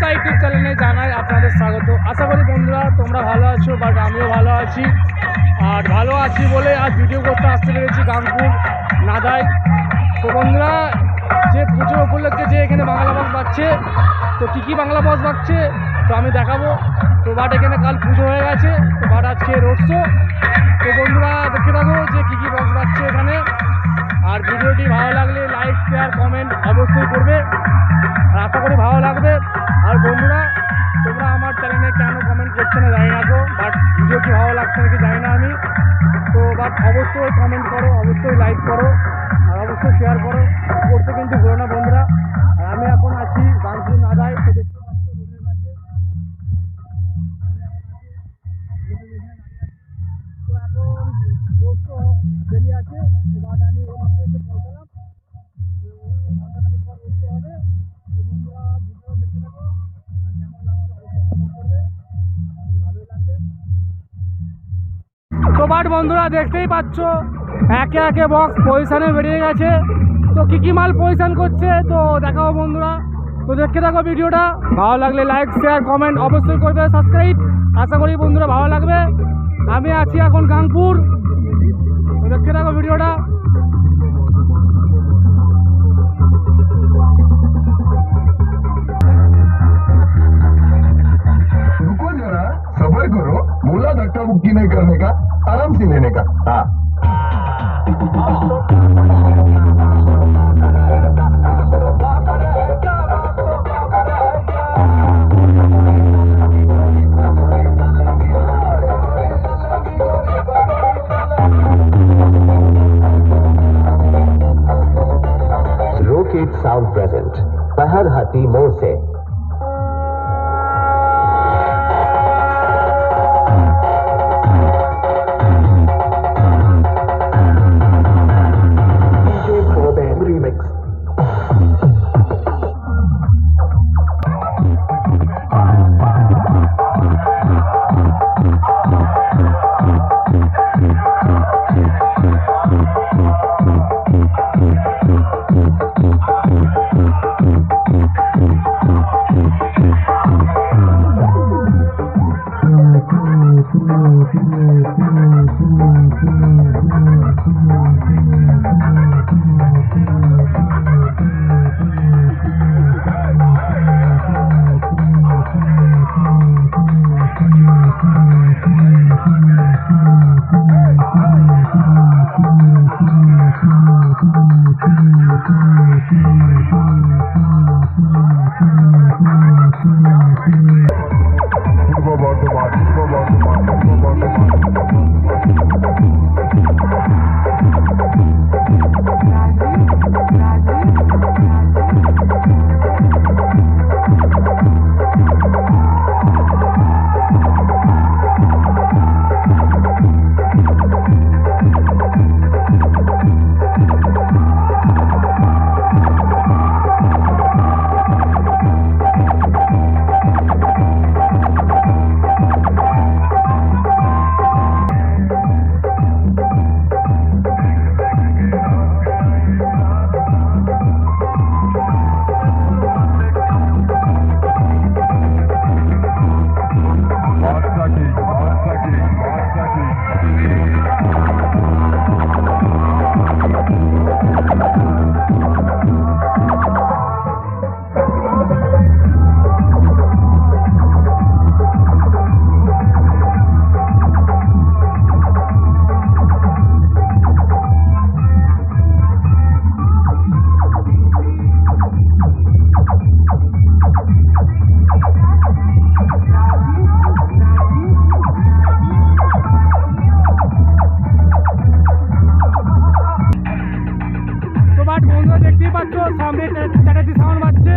Dipa YouTube চ্যানেলে জানাই আপনাদের স্বাগত। আশা করি বন্ধুরা তোমরা ভালো আছো, বাট আমিও ভালো আছি। আর ভালো আছি বলে আজ ভিডিও করতে আসতে পেরেছি গাংপুর নাদাই। তো বন্ধুরা, যে পুজো উপলক্ষে যে এখানে বাংলা বক্স বাজছে, তো কী কী বাংলা বক্স বাজছে তো আমি দেখাবো। তো বাট এখানে কাল পুজো হয়ে গেছে, তো বাট আজকে রোড শো। তো বন্ধুরা দেখতে থাকো যে কী কী বক্স বাজছে এখানে। আর ভিডিওটি ভালো লাগলে লাইক শেয়ার কমেন্ট অবশ্যই করবে, আর আশা করি ভালো লাগবে। আর বন্ধুরা, তোমরা আমার চ্যানেলে কেন কমেন্ট করছো না জানি না তো, বাট ভিডিও কি ভালো লাগছে নাকি জানি না আমি। তো বাট অবশ্যই কমেন্ট করো, অবশ্যই লাইক করো, আর অবশ্যই শেয়ার করো, করতে কিন্তু ভুলো না বন্ধুরা। আর আমি এখন আছি গাংপুর নাদাই। তো দেখতে পাচ্ছ রোডের কাছে, তো এখন রোড শো বেরিয়ে আছে। তো বাট আমি এইমাত্র এসে পৌঁছালাম। তো ঘন্টাখানিক পর রোড শো হবে। তো বন্ধুরা ভিডিও দেখতে থাকো, আর কেমন লাগছে অবশ্যই কমেন্ট করবে, ভালোই লাগবে। তো বাট বন্ধুরা দেখতেই পাচ্ছ একে একে বক্স পজিশনে বেরিয়ে গেছে। তো কী কী মাল পজিশন করছে তো দেখাবো বন্ধুরা। তো দেখতে থাকো ভিডিওটা, ভালো লাগলে লাইক শেয়ার কমেন্ট অবশ্যই করবে, সাবস্ক্রাইব। আশা করি বন্ধুরা ভালো লাগবে। আমি আছি এখন গাংপুর। তো দেখতে থাকো ভিডিওটা। रुको जरा, सब्र करो। बोला धक्का मुक्की नहीं करने का, आराम से लेने का। हाँ, Rocket Sound present Pahar Hati Mo se DJ Boben Remix. দেখতেই পাচ্ছ সামনে চ্যাটার্জি সাউন্ড বাজছে।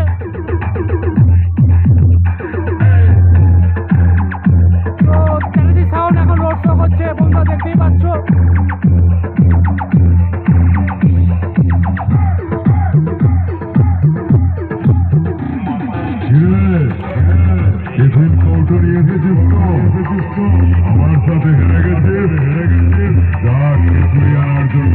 তো চ্যাটার্জি সাউন্ড এখন রোড শো করছে বন্ধুরা, দেখতেই পাচ্ছ। আমার সাথে হেরে গেছে যা কিছুই আনার জন্য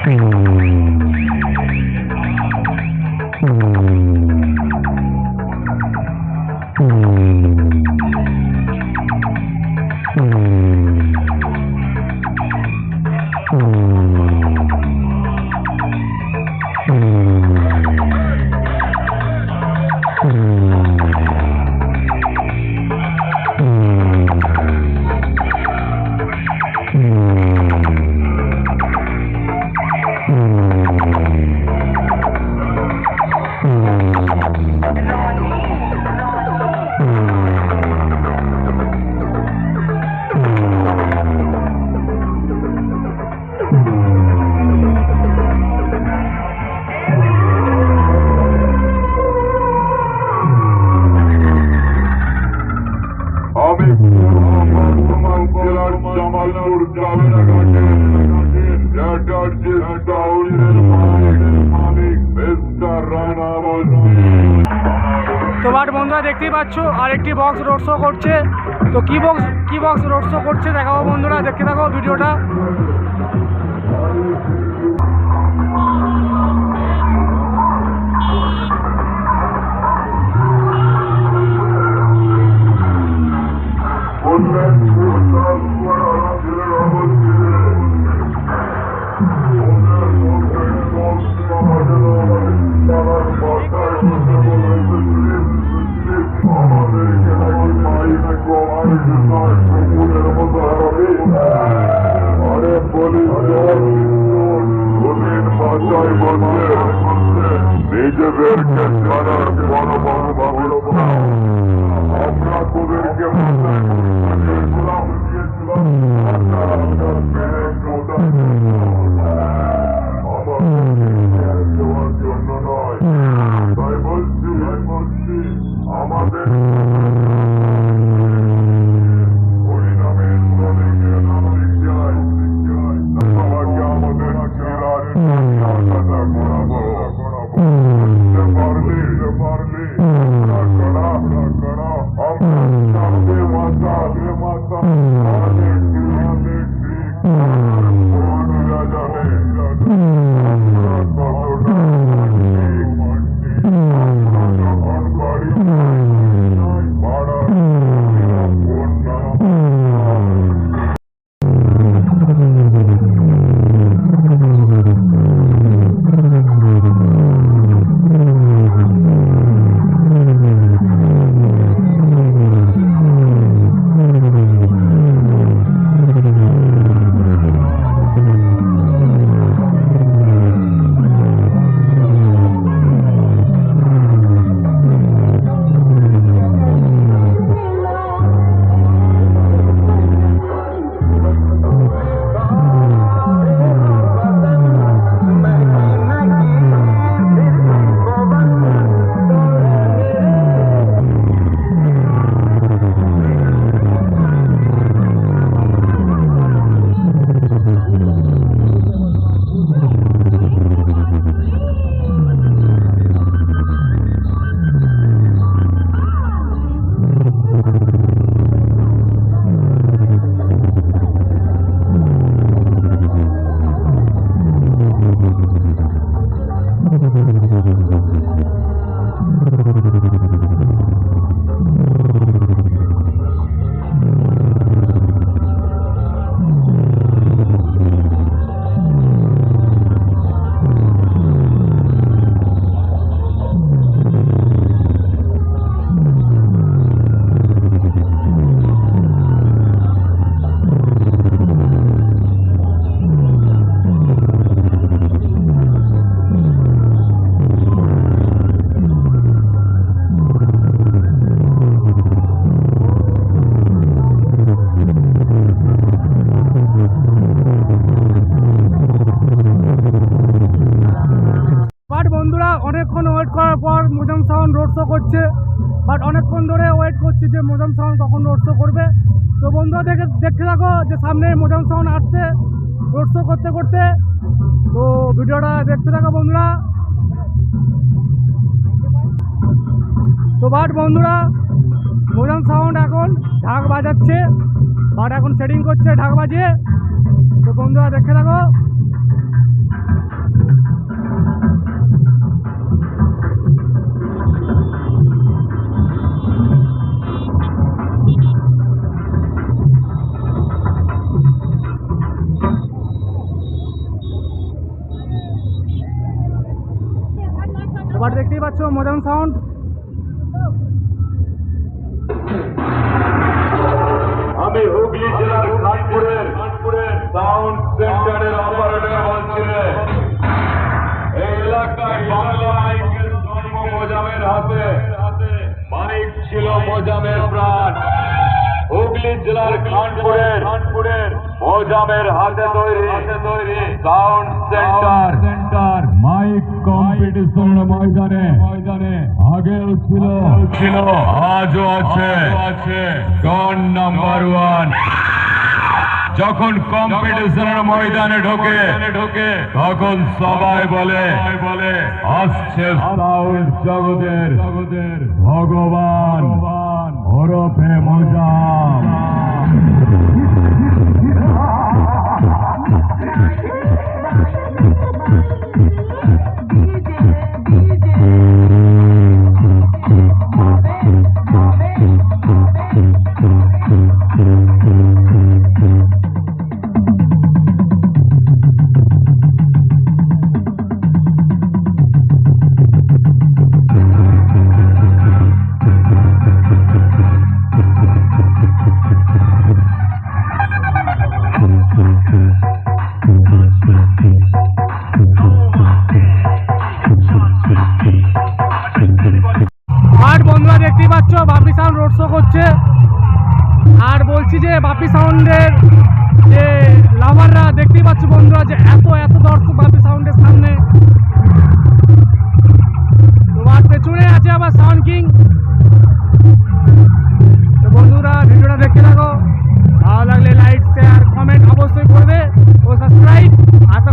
আমি বর্ধমান জেলার জামালপুর গ্রামের মালিক মিস্টার রানা বলছি। তো বাট বন্ধুরা দেখতেই পাচ্ছ আরেকটি বক্স রোড শো করছে। তো কি বক্স রোড শো করছে দেখাবো বন্ধুরা, দেখতে থাকো ভিডিওটা। নিজেদেরকে ছাড়ার বড় বড় ভাবে আমরা তোদেরকে দেওয়ার জন্য নয়, তাই বলছি আমাদের পরিণামের নামে যায় আমাকে আমাদের জেলার কথা করাবো পারলে মাতা অনেকক্ষণ ওয়েট করার পর মোজাম সাউন্ড রোড শো করছে, বাট অনেকক্ষণ ধরে ওয়েট করছি যে মোজাম সাউন্ড কখন রোড শো করবে। তো বন্ধুরা দেখতে থাকো যে সামনে মোজাম সাউন্ড আসছে রোড শো করতে করতে। তো ভিডিওটা দেখতে থাকো বন্ধুরা। তো বাট বন্ধুরা মোজাম সাউন্ড এখন ঢাক বাজাচ্ছে, বাট এখন সেটিং করছে ঢাক বাজিয়ে। তো বন্ধুরা দেখতে থাকো। দেখতেই পাচ্ছ মডার্ন সাউন্ড। আমি হুগলি জেলার খানপুরের সাউন্ড সেন্টারের অপারেটর বলছি। এই এলাকায় বাংলা মাইকের জন্ম মোজামের হাতে। মাইক ছিল মোজামের প্রাণ। হুগলি জেলার খানপুরের মোজামের হাতে তৈরি সাউন্ড সেন্টার মাইক কম্পিটিশনের ময়দানে আগেও ছিল আজও আছে ডন নাম্বার 1। যখন কম্পিটিশনের ময়দানে ঢোকে তখন সবাই বলে আসছে সাউন্ড জগতের ভগবান ওরফে মোজাম। আর বন্ধুরা দেখতেই পাচ্ছ বাপি সাউন্ড রোড শো করছে। আর বলছি যে বাপি সাউন্ডের যে লাভাররা দেখতেই পাচ্ছ বন্ধুরা যে এত দর্শক বাপি সাউন্ডের সামনে। তোমার পেছনে আছে আবার সাউন্ড কিং। তো বন্ধুরা ভিডিওটা দেখতে থাকো, ভালো লাগলে লাইক শেয়ার কমেন্ট অবশ্যই করবে ও সাবস্ক্রাইব। আশা